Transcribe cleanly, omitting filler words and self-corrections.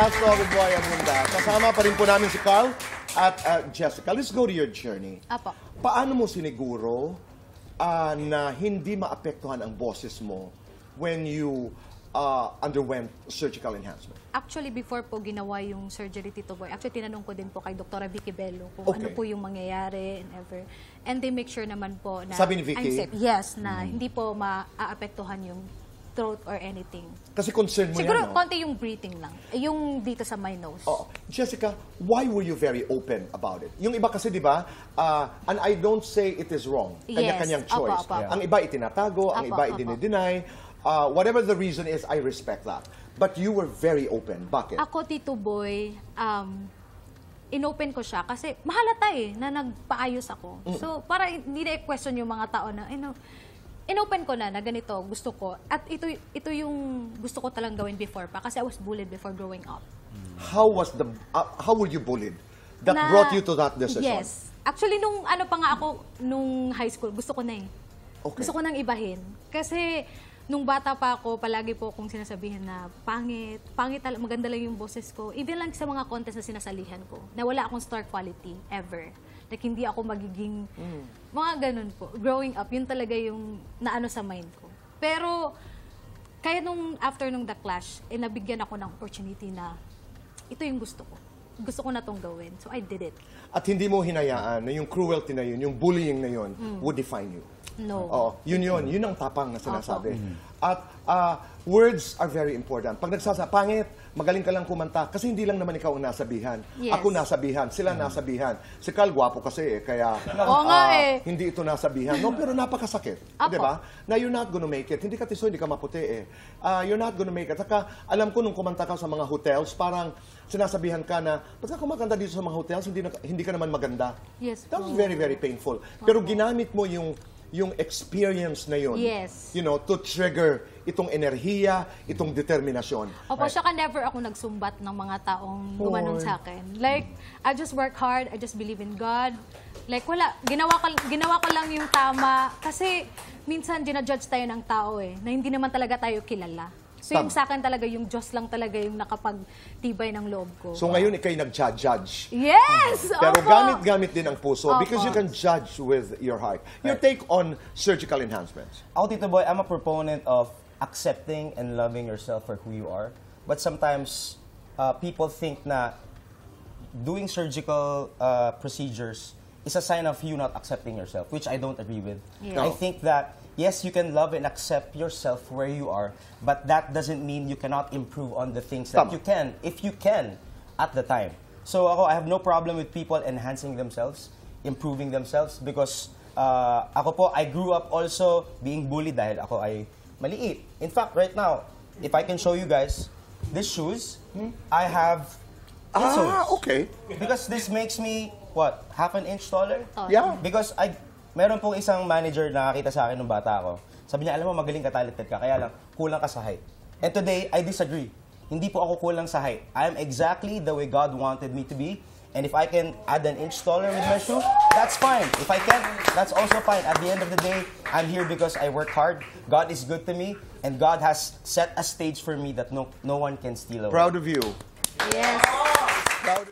Last Talk with Boy Abunda. Kasama pa rin po namin si Carl at Jessica. Let's go to your journey. Apo. Paano mo siniguro na hindi maapektuhan ang boses mo when you underwent surgical enhancement? Actually, before po ginawa yung surgery, Tito Boy, actually tinanong ko din po kay Dr. Vicky Bello kung ano po yung mangyayari and ever. And they make sure naman po na Sabi ni Vicky? I'm safe. Yes, na hindi po maaapektuhan yung throat or anything. Kasi concern mo Siguro, yan, no? konti yung breathing lang. Yung dito sa my nose. Oh, Jessica, why were you very open about it? Yung iba kasi, di ba, and I don't say it is wrong. Kanya-kanyang Yes. choice. Apo, apo. Ang iba itinatago, ang Apo, iba apo. idinideny. Whatever the reason is, I respect that. But you were very open. Bakit? Ako, Tito Boy, inopen ko siya kasi mahalata na nagpaayos ako. So, para hindi na i-question yung mga tao na, inopen ko na ganito, gusto ko. At ito yung gusto ko talang gawin before pa kasi I was bullied before growing up. How were you bullied? That brought you to that decision? Yes. Actually, nung ano pa nga ako, nung high school, gusto ko na Okay. Gusto ko nang ibahin. Kasi, nung bata pa ako, palagi po akong sinasabihan na pangit, maganda lang yung boses ko. Even lang sa mga contest na sinasalihan ko, na wala akong star quality, ever. Like, hindi ako magiging, mga ganun po. Growing up, yun talaga yung naano sa mind ko. Pero, kaya after nung The Clash, nabigyan ako ng opportunity na ito yung gusto ko. Gusto ko na tong gawin. So, I did it. At hindi mo hinayaan na yung cruelty na yun, yung bullying na yun, would define you? No. Oo, yun ang tapang na sinasabi. At words are very important. Pag pangit, magaling ka lang kumanta. Kasi hindi lang naman ikaw ang nasabihan. Yes. Ako nasabihan, sila nasabihan. Si Carl, gwapo kasi kaya Oo nga hindi ito nasabihan. No, pero napakasakit. Apo. Di ba? Na you're not gonna make it. Hindi ka tisoy, hindi ka maputi you're not gonna make it. Saka, alam ko nung kumanta ka sa mga hotels, parang sinasabihan ka na, ba't ka kumakanta dito sa mga hotels, hindi ka naman maganda. Yes. That was very, very painful. Pero ginamit mo yung experience na yun, Yes. to trigger itong enerhiya, itong determinasyon. Opo, saka never ako nagsumbat ng mga taong gumanon sa akin. Like, I just work hard, I just believe in God. Like, wala, ginawa ko lang yung tama. Kasi, minsan, ginajudge tayo ng tao na hindi naman talaga tayo kilala. So, yung sa akin talaga, yung Diyos lang talaga yung nakapagtibay ng loob ko. So ngayon, ikay nag-judge. Yes! Pero Opo! gamit-gamit din ang puso Opo. because you can judge with your heart. Your take on surgical enhancements? Ako, Tito Boy, I'm a proponent of accepting and loving yourself for who you are. But sometimes, people think na doing surgical procedures is a sign of you not accepting yourself, which I don't agree with. Yeah. I think that, yes, you can love and accept yourself where you are, but that doesn't mean you cannot improve on the things that you can, if you can, at the time. So ako, I have no problem with people enhancing themselves, improving themselves, because ako po, I grew up also being bullied dahil ako ay maliit. In fact, right now, if I can show you guys, these shoes, I have insoles. Okay. Because this makes me, what, half an inch taller? Yeah. Because meron pong isang manager na nakakita sa akin nung bata ako. Sabi niya, alam mo, magaling ka, talented ka, kaya lang, kulang ka sa height. And today, I disagree. Hindi po ako kulang sa height. I am exactly the way God wanted me to be. And if I can add an inch taller with my shoe, that's fine. If I can't, that's also fine. At the end of the day, I'm here because I work hard. God is good to me. And God has set a stage for me that no one can steal away. Proud of you. Yes. Proud